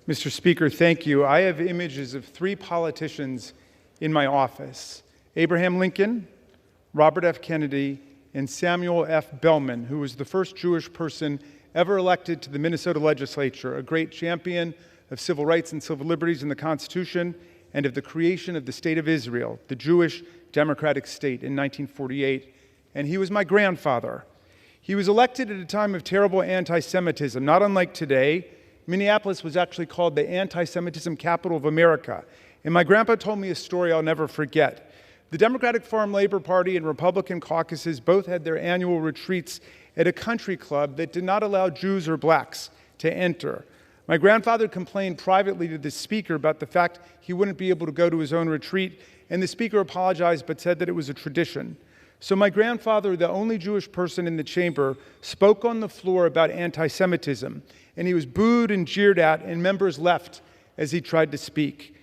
Mr. Speaker, thank you. I have images of three politicians in my office: Abraham Lincoln, Robert F. Kennedy, and Samuel F. Bellman, who was the first Jewish person ever elected to the Minnesota legislature, a great champion of civil rights and civil liberties in the Constitution and of the creation of the State of Israel, the Jewish democratic state, in 1948. And he was my grandfather. He was elected at a time of terrible anti-Semitism. Not unlike today, Minneapolis was actually called the anti-Semitism capital of America. And my grandpa told me a story I'll never forget. The Democratic Farm Labor Party and Republican caucuses both had their annual retreats at a country club that did not allow Jews or blacks to enter. My grandfather complained privately to the speaker about the fact he wouldn't be able to go to his own retreat, and the speaker apologized but said that it was a tradition. So my grandfather, the only Jewish person in the chamber, spoke on the floor about anti-Semitism, and he was booed and jeered at, and members left as he tried to speak.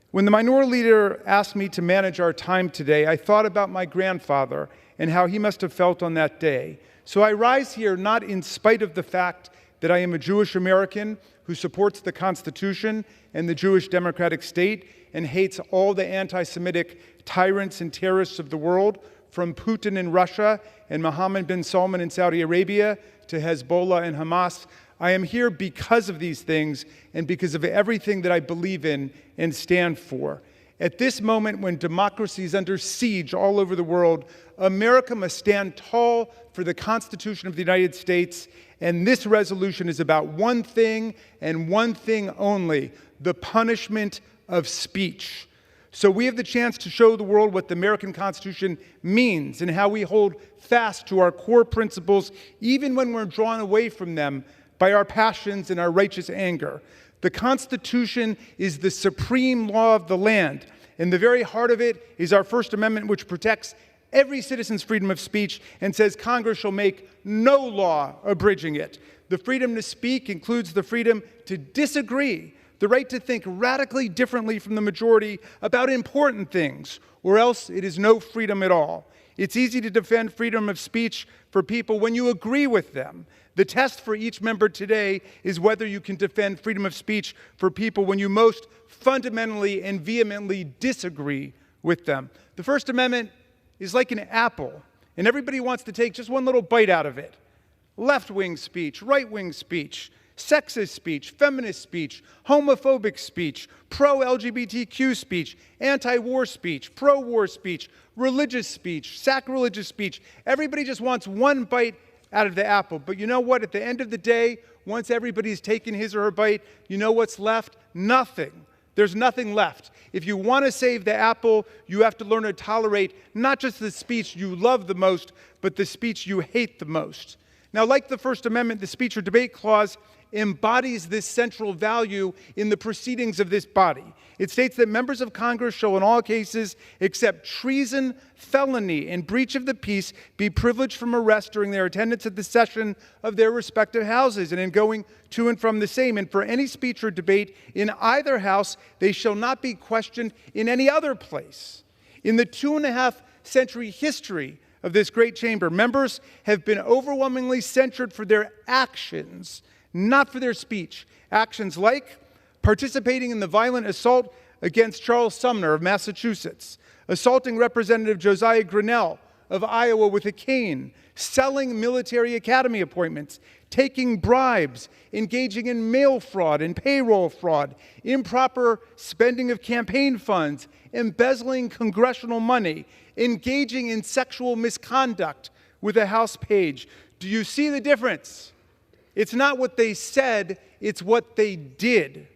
When the minority leader asked me to manage our time today, I thought about my grandfather and how he must have felt on that day. So I rise here not in spite of the fact that I am a Jewish American who supports the Constitution and the Jewish democratic state and hates all the anti-Semitic tyrants and terrorists of the world, from Putin in Russia and Mohammed bin Salman in Saudi Arabia to Hezbollah and Hamas. I am here because of these things and because of everything that I believe in and stand for. At this moment when democracy is under siege all over the world, America must stand tall for the Constitution of the United States, and this resolution is about one thing and one thing only: the punishment of speech. So we have the chance to show the world what the American Constitution means and how we hold fast to our core principles, even when we're drawn away from them by our passions and our righteous anger. The Constitution is the supreme law of the land, and the very heart of it is our First Amendment, which protects every citizen's freedom of speech and says Congress shall make no law abridging it. The freedom to speak includes the freedom to disagree, the right to think radically differently from the majority about important things, or else it is no freedom at all. It's easy to defend freedom of speech for people when you agree with them. The test for each member today is whether you can defend freedom of speech for people when you most fundamentally and vehemently disagree with them. The First Amendment is like an apple, and everybody wants to take just one little bite out of it. Left-wing speech, right-wing speech, sexist speech, feminist speech, homophobic speech, pro-LGBTQ speech, anti-war speech, pro-war speech, religious speech, sacrilegious speech. Everybody just wants one bite out of the apple. But you know what? At the end of the day, once everybody's taken his or her bite, you know what's left? Nothing. There's nothing left. If you want to save the apple, you have to learn to tolerate not just the speech you love the most, but the speech you hate the most. Now, like the First Amendment, the Speech or Debate Clause embodies this central value in the proceedings of this body. It states that members of Congress shall in all cases, except treason, felony, and breach of the peace, be privileged from arrest during their attendance at the session of their respective houses and in going to and from the same. And for any speech or debate in either house, they shall not be questioned in any other place. In the 2.5-century history of this great chamber, members have been overwhelmingly censured for their actions, not for their speech. Actions like participating in the violent assault against Charles Sumner of Massachusetts, assaulting Representative Josiah Grinnell of Iowa with a cane, selling military academy appointments, taking bribes, engaging in mail fraud and payroll fraud, improper spending of campaign funds, embezzling congressional money, engaging in sexual misconduct with a House page. Do you see the difference? It's not what they said, it's what they did.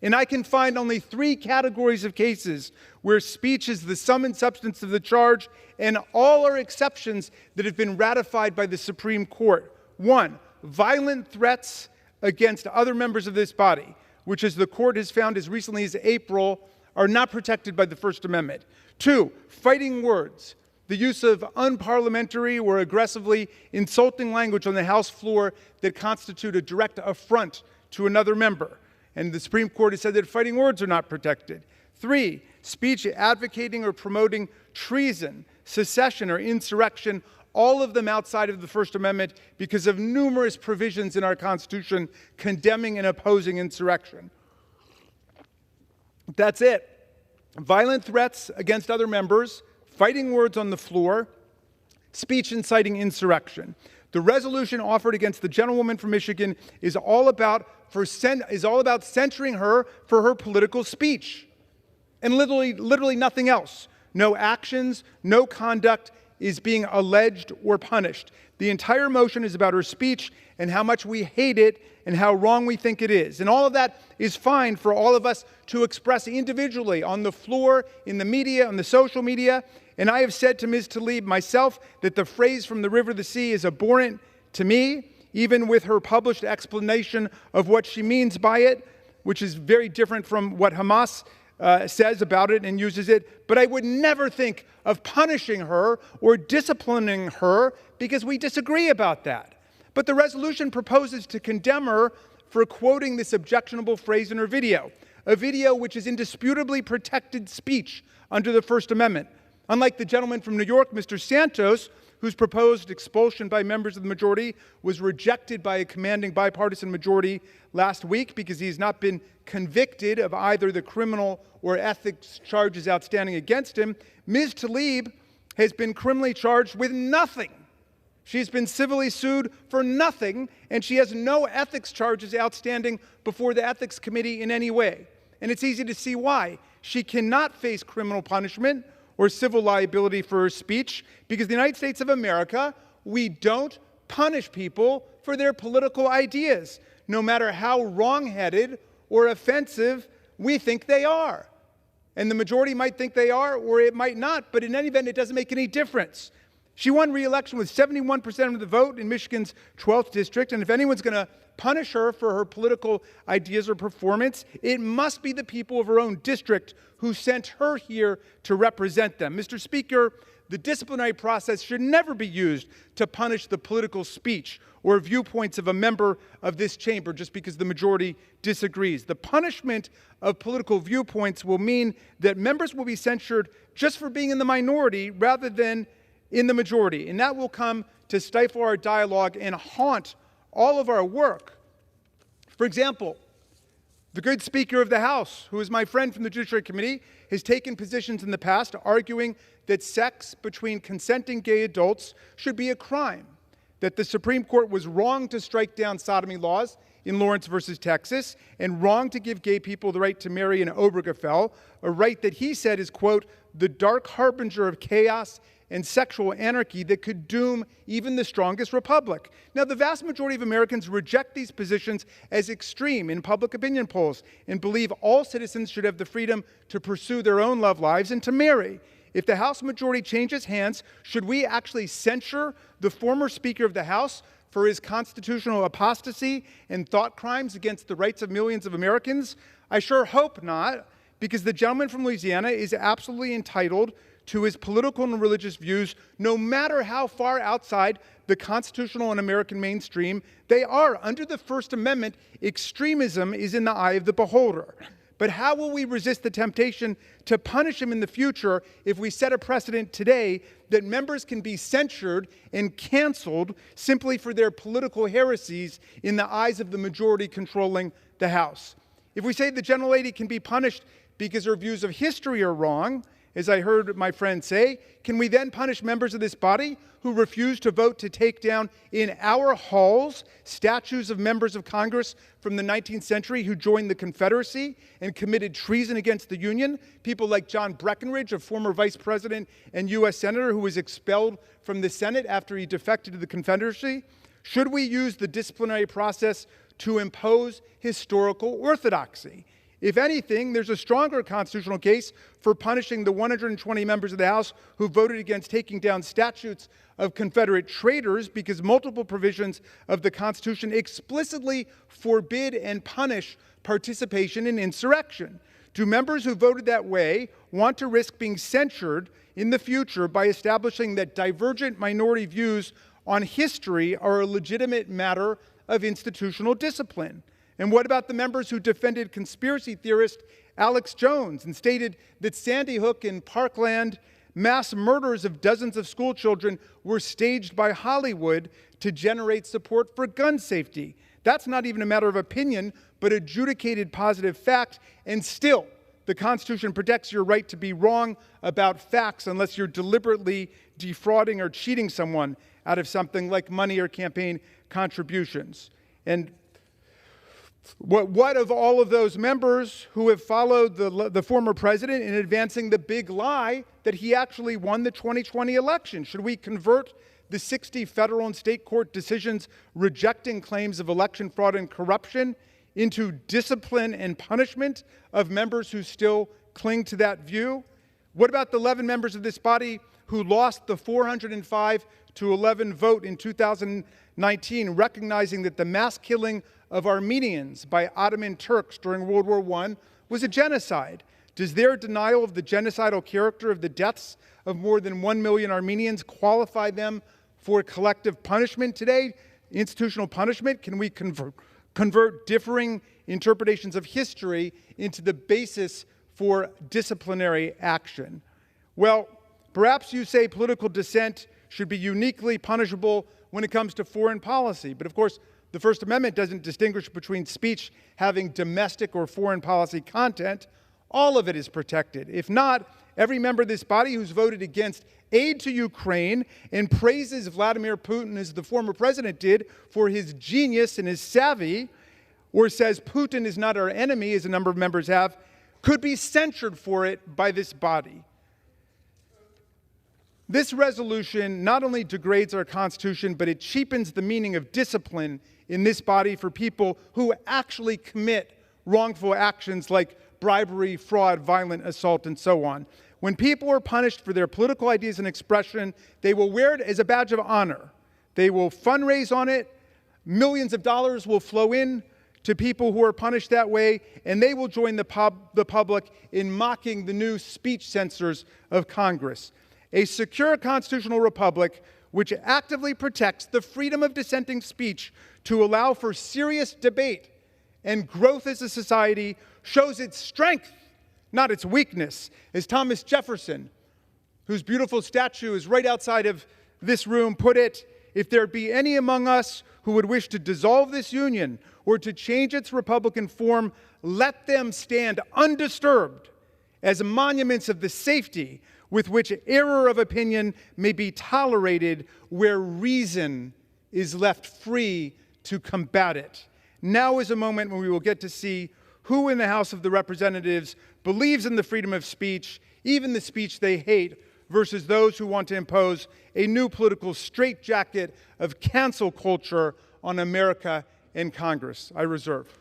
And I can find only 3 categories of cases where speech is the sum and substance of the charge, and all are exceptions that have been ratified by the Supreme Court. 1, violent threats against other members of this body, which, as the court has found as recently as April, are not protected by the First Amendment. 2, fighting words, the use of unparliamentary or aggressively insulting language on the House floor that constitute a direct affront to another member. And the Supreme Court has said that fighting words are not protected. 3, speech advocating or promoting treason, secession, or insurrection, all of them outside of the First Amendment because of numerous provisions in our Constitution condemning and opposing insurrection. That's it. Violent threats against other members, fighting words on the floor, speech inciting insurrection. The resolution offered against the gentlewoman from Michigan is all about censuring her for her political speech. And literally nothing else. No actions, no conduct is being alleged or punished. The entire motion is about her speech and how much we hate it and how wrong we think it is. And all of that is fine for all of us to express individually on the floor, in the media, on the social media. And I have said to Ms. Tlaib myself that the phrase "from the river to the sea" is abhorrent to me, even with her published explanation of what she means by it, which is very different from what Hamas says about it and uses it. But I would never think of punishing her or disciplining her because we disagree about that. But the resolution proposes to condemn her for quoting this objectionable phrase in her video, a video which is indisputably protected speech under the First Amendment. Unlike the gentleman from New York, Mr. Santos, whose proposed expulsion by members of the majority was rejected by a commanding bipartisan majority last week because he has not been convicted of either the criminal or ethics charges outstanding against him, Ms. Tlaib has been criminally charged with nothing. She's been civilly sued for nothing, and she has no ethics charges outstanding before the Ethics Committee in any way. And it's easy to see why. She cannot face criminal punishment or civil liability for her speech because in the United States of America, we don't punish people for their political ideas, no matter how wrong-headed or offensive we think they are. And the majority might think they are, or it might not, but in any event, it doesn't make any difference. She won re-election with 71% of the vote in Michigan's 12th district, and if anyone's going to punish her for her political ideas or performance, it must be the people of her own district who sent her here to represent them. Mr. Speaker, the disciplinary process should never be used to punish the political speech or viewpoints of a member of this chamber just because the majority disagrees. The punishment of political viewpoints will mean that members will be censured just for being in the minority rather than in the majority, and that will come to stifle our dialogue and haunt all of our work. For example, the good Speaker of the House, who is my friend from the Judiciary Committee, has taken positions in the past arguing that sex between consenting gay adults should be a crime, that the Supreme Court was wrong to strike down sodomy laws in Lawrence versus Texas, and wrong to give gay people the right to marry in Obergefell, a right that he said is, quote, the dark harbinger of chaos and sexual anarchy that could doom even the strongest republic. Now, the vast majority of Americans reject these positions as extreme in public opinion polls and believe all citizens should have the freedom to pursue their own love lives and to marry. If the House majority changes hands, should we actually censure the former Speaker of the House for his constitutional apostasy and thought crimes against the rights of millions of Americans? I sure hope not, because the gentleman from Louisiana is absolutely entitled to his political and religious views, no matter how far outside the constitutional and American mainstream they are. Under the First Amendment, extremism is in the eye of the beholder. But how will we resist the temptation to punish him in the future if we set a precedent today that members can be censured and canceled simply for their political heresies in the eyes of the majority controlling the House? If we say the gentlelady can be punished because her views of history are wrong, as I heard my friend say, can we then punish members of this body who refuse to vote to take down in our halls statues of members of Congress from the 19th century who joined the Confederacy and committed treason against the Union? People like John Breckinridge, a former vice president and U.S. senator who was expelled from the Senate after he defected to the Confederacy? Should we use the disciplinary process to impose historical orthodoxy? If anything, there's a stronger constitutional case for punishing the 120 members of the House who voted against taking down statues of Confederate traitors because multiple provisions of the Constitution explicitly forbid and punish participation in insurrection. Do members who voted that way want to risk being censured in the future by establishing that divergent minority views on history are a legitimate matter of institutional discipline? And what about the members who defended conspiracy theorist Alex Jones and stated that Sandy Hook and Parkland Mass murders of dozens of school children were staged by Hollywood to generate support for gun safety. That's not even a matter of opinion, but adjudicated positive fact, and still, the Constitution protects your right to be wrong about facts unless you're deliberately defrauding or cheating someone out of something like money or campaign contributions. And what of all of those members who have followed the former president in advancing the big lie that he actually won the 2020 election? Should we convert the 60 federal and state court decisions rejecting claims of election fraud and corruption into discipline and punishment of members who still cling to that view? What about the 11 members of this body who lost the 405-11 vote in 2019, recognizing that the mass killing of Armenians by Ottoman Turks during World War I was a genocide? Does their denial of the genocidal character of the deaths of more than 1 million Armenians qualify them for collective punishment today, institutional punishment? Can we convert differing interpretations of history into the basis for disciplinary action? Well, perhaps you say political dissent should be uniquely punishable when it comes to foreign policy. But of course, the First Amendment doesn't distinguish between speech having domestic or foreign policy content. All of it is protected. If not, every member of this body who's voted against aid to Ukraine and praises Vladimir Putin, as the former president did, for his genius and his savvy, or says Putin is not our enemy, as a number of members have, could be censured for it by this body. This resolution not only degrades our Constitution, but it cheapens the meaning of discipline in this body for people who actually commit wrongful actions like bribery, fraud, violent assault, and so on. When people are punished for their political ideas and expression, they will wear it as a badge of honor. They will fundraise on it. Millions of dollars will flow in to people who are punished that way, and they will join the public in mocking the new speech censors of Congress. A secure constitutional republic which actively protects the freedom of dissenting speech to allow for serious debate and growth as a society shows its strength, not its weakness. As Thomas Jefferson, whose beautiful statue is right outside of this room, put it, "If there be any among us who would wish to dissolve this union or to change its republican form, let them stand undisturbed as monuments of the safety with which error of opinion may be tolerated where reason is left free to combat it." Now is a moment when we will get to see who in the House of the Representatives believes in the freedom of speech, even the speech they hate, versus those who want to impose a new political straitjacket of cancel culture on America and Congress. I reserve.